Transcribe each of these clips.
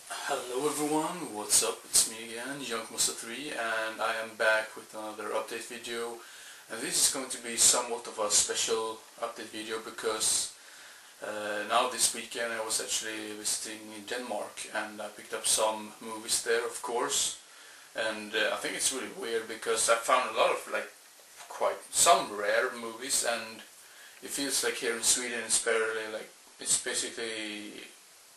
Hello everyone, what's up? It's me again, Youngmonster3, and I am back with another update video. And this is going to be somewhat of a special update video because now this weekend I was actually visiting Denmark and I picked up some movies there, of course. And I think it's really weird because I found a lot of quite some rare movies, and it feels like here in Sweden it's basically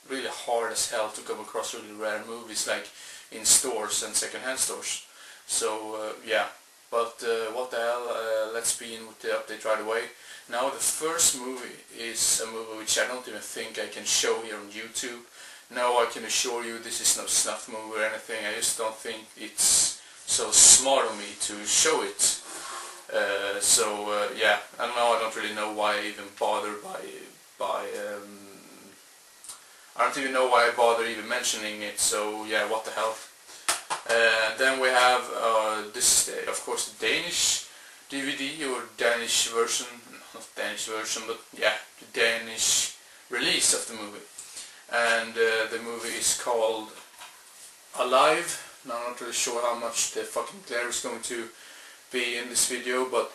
really hard as hell to come across really rare movies like in stores and second-hand stores. So yeah, but what the hell, let's begin with the update right away. Now the first movie is a movie which I don't even think I can show here on YouTube. No, I can assure you this is no snuff movie or anything. I just don't think it's so smart of me to show it. Yeah, I don't know, I don't really know why I even bother I don't even know why I bother even mentioning it, so yeah, what the hell. Then we have, this is of course the Danish DVD or Danish version, not Danish version, but yeah, the Danish release of the movie. And the movie is called Alive. Now I'm not really sure how much the fucking glare is going to be in this video, but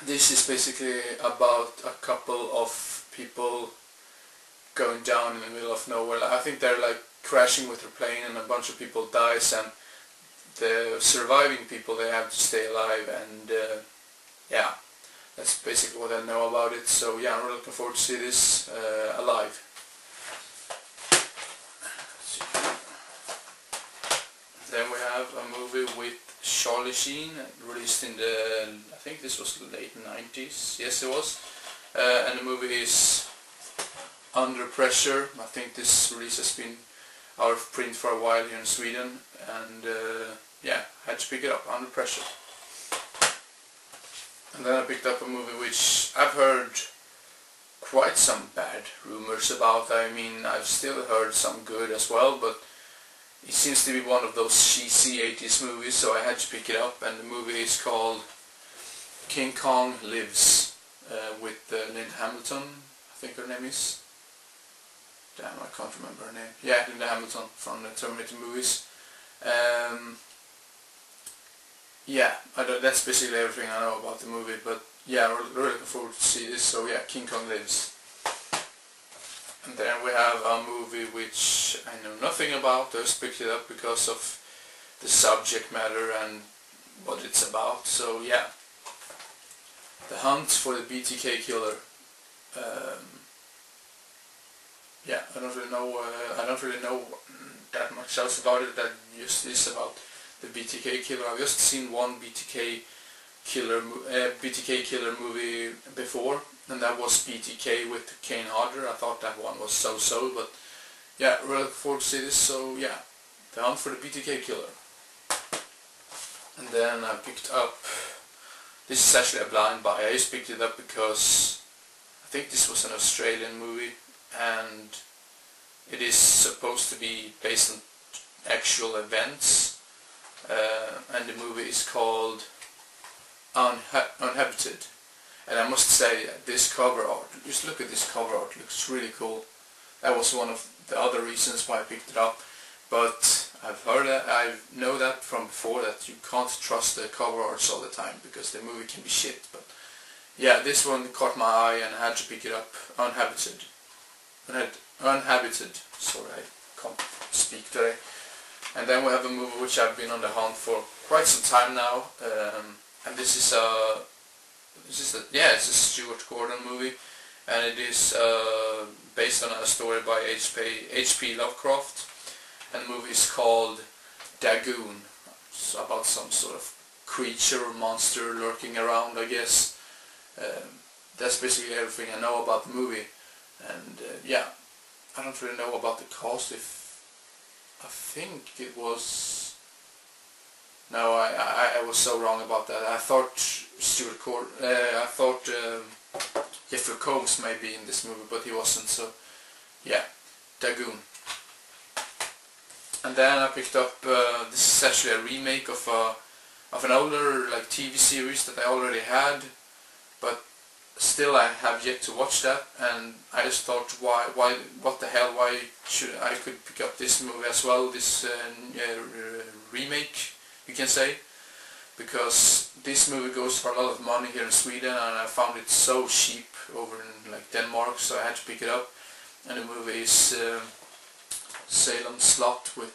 this is basically about a couple of people going down in the middle of nowhere. I think they're like crashing with their plane and a bunch of people dies, and the surviving people, they have to stay alive, and yeah, that's basically what I know about it. So yeah, I'm really looking forward to see this Alive. Then we have a movie with Shin, released in the, I think this was late 90s, yes it was, and the movie is Under Pressure. I think this release has been out of print for a while here in Sweden, and yeah, I had to pick it up, Under Pressure. And then I picked up a movie which I've heard quite some bad rumors about. I mean, I've still heard some good as well, but it seems to be one of those cheesy 80s movies, so I had to pick it up, and the movie is called King Kong Lives, with Linda Hamilton, I think her name is. Damn, I can't remember her name. Yeah, Linda Hamilton from the Terminator movies. Yeah, that's basically everything I know about the movie, but yeah, I'm really looking forward to see this, so yeah, King Kong Lives. And then we have a movie which I know nothing about. I just picked it up because of the subject matter and what it's about, so yeah. The Hunt for the BTK Killer. Yeah, I don't really know that much else about it. That just is about the BTK Killer. I've just seen one BTK Killer movie before, and that was BTK with Kane Hodder. I thought that one was so-so, but yeah, really looking forward to see this. So yeah, The Hunt for the BTK Killer. And then I picked up, this is actually a blind buy. I just picked it up because I think this was an Australian movie, and it is supposed to be based on actual events, and the movie is called Uninhabited. And I must say, this cover art, just look at this cover art, it looks really cool. That was one of the other reasons why I picked it up, but I know that from before, that you can't trust the cover arts all the time because the movie can be shit. But yeah, this one caught my eye and I had to pick it up. Uninhabited. Sorry, I can't speak today. And then we have a movie which I've been on the hunt for quite some time now, and it's a Stuart Gordon movie, and it is based on a story by H.P. Lovecraft, and the movie is called Dagon. It's about some sort of creature or monster lurking around, I guess. That's basically everything I know about the movie. And yeah, I don't really know about the cast. I think it was... No, I was so wrong about that. I thought Jeffrey Combs may be in this movie, but he wasn't. So yeah, Dagon. And then I picked up, this is actually a remake of an older TV series that I already had, but still I have yet to watch that, and I just thought, what the hell, why should I could pick up this movie as well, this remake, you can say, because this movie goes for a lot of money here in Sweden, and I found it so cheap over in like Denmark, so I had to pick it up. And the movie is Salem Slot with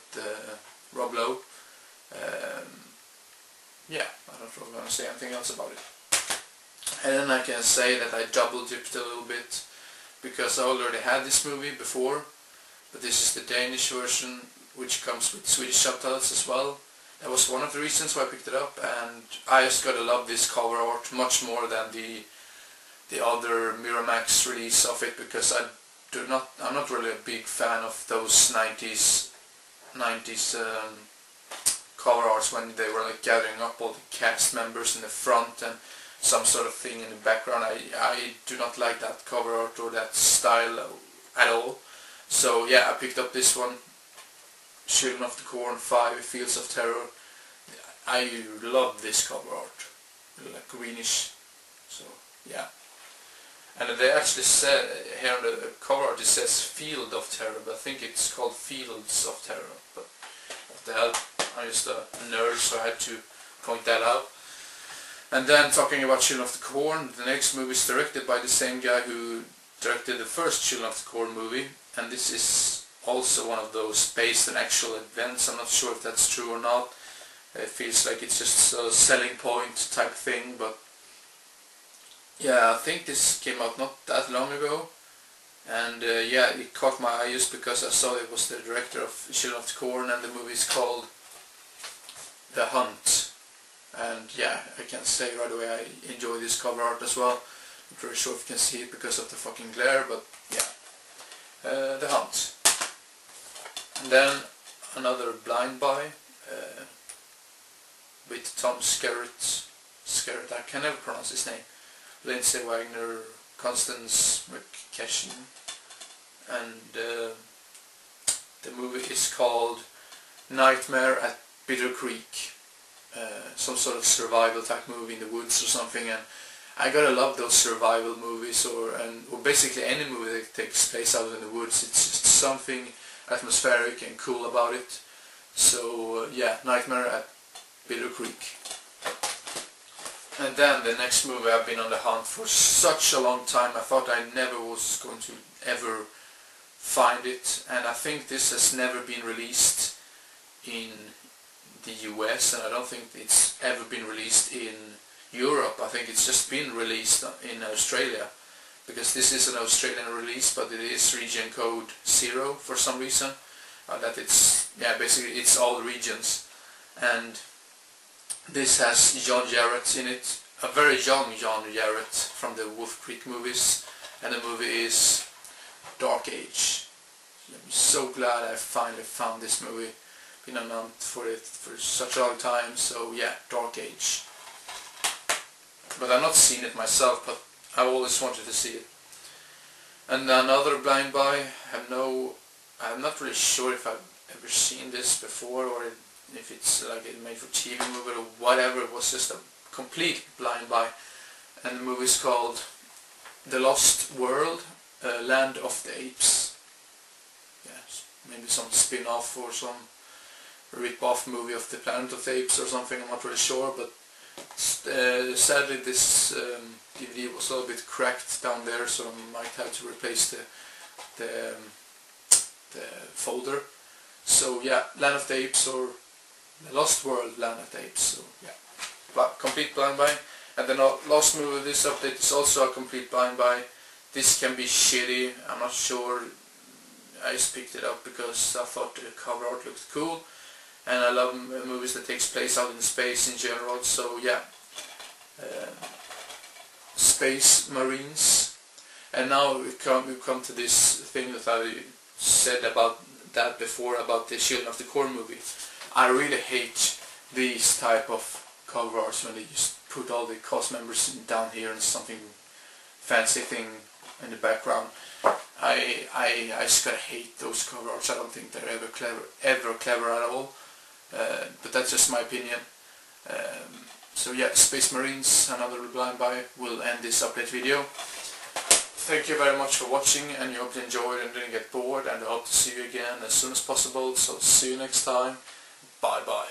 Rob Lowe. Yeah, I don't really want to say anything else about it. And then I can say that I double dipped a little bit, because I already had this movie before, but this is the Danish version, which comes with Swedish subtitles as well. That was one of the reasons why I picked it up, and I just gotta love this cover art much more than the other Miramax release of it, because I'm not really a big fan of those 90s cover arts when they were like gathering up all the cast members in the front and some sort of thing in the background. I do not like that cover art or that style at all. So yeah, I picked up this one, Children of the Corn 5 Fields of Terror. I love this cover art, like greenish, so yeah. And they actually said here on the cover art, it says Field of Terror, but I think it's called Fields of Terror. But what the hell, I'm just a nerd, so I had to point that out. And then talking about Children of the Corn, the next movie is directed by the same guy who directed the first Children of the Corn movie, and this is also one of those based on actual events. I'm not sure if that's true or not. It feels like it's just a selling point type thing, but yeah, I think this came out not that long ago, and yeah, it caught my eye just because I saw it was the director of Children of the Corn, and the movie is called The Hunt. And yeah, I can say right away I enjoy this cover art as well. I'm pretty sure if you can see it because of the fucking glare, but yeah. The Hunt. And then another blind buy with Tom Skerritt, I can never pronounce his name, Lindsay Wagner, Constance McKesson, and the movie is called Nightmare at Bitter Creek. Some sort of survival type movie in the woods or something, and I gotta love those survival movies, or basically any movie that takes place out in the woods. It's just something atmospheric and cool about it. So yeah, Nightmare at Bitter Creek. And then the next movie, I've been on the hunt for such a long time. I thought I never was going to ever find it, and I think this has never been released in the US, and I don't think it's ever been released in Europe. I think it's just been released in Australia, because this is an Australian release, but it is region code 0 for some reason. That it's, yeah, basically it's all regions, and this has John Jarrett in it, a very young John Jarrett from the Wolf Creek movies, and the movie is Dark Age. I'm so glad I finally found this movie. Been on hunt for it for such a long time, so yeah, Dark Age. But I've not seen it myself, but I always wanted to see it. And another blind buy, I'm not really sure if I've ever seen this before, or if it's like a made for TV movie or whatever. It was just a complete blind buy, and the movie is called The Lost World, Land of the Apes. Yes, maybe some spin-off or some rip-off movie of the Planet of the Apes or something, I'm not really sure, but sadly this DVD was a little bit cracked down there, so I might have to replace the folder. So yeah, Land of the Apes, or The Lost World, Land of the Apes. So yeah, complete blind buy. And the last movie of this update is also a complete blind buy. This can be shitty, I'm not sure. I just picked it up because I thought the cover art looked cool, and I love movies that takes place out in space in general. So yeah, Space Marines. And now we come to this thing that I said about that before, about the Children of the Corn movie. I really hate these type of cover arts when they just put all the cast members down here and something fancy thing in the background. I just gotta hate those cover arts. I don't think they're ever clever at all. But that's just my opinion. So yeah, Space Marines, another blind buy, will end this update video. Thank you very much for watching, and I hope you enjoyed and didn't get bored, and I hope to see you again as soon as possible. So see you next time. Bye bye.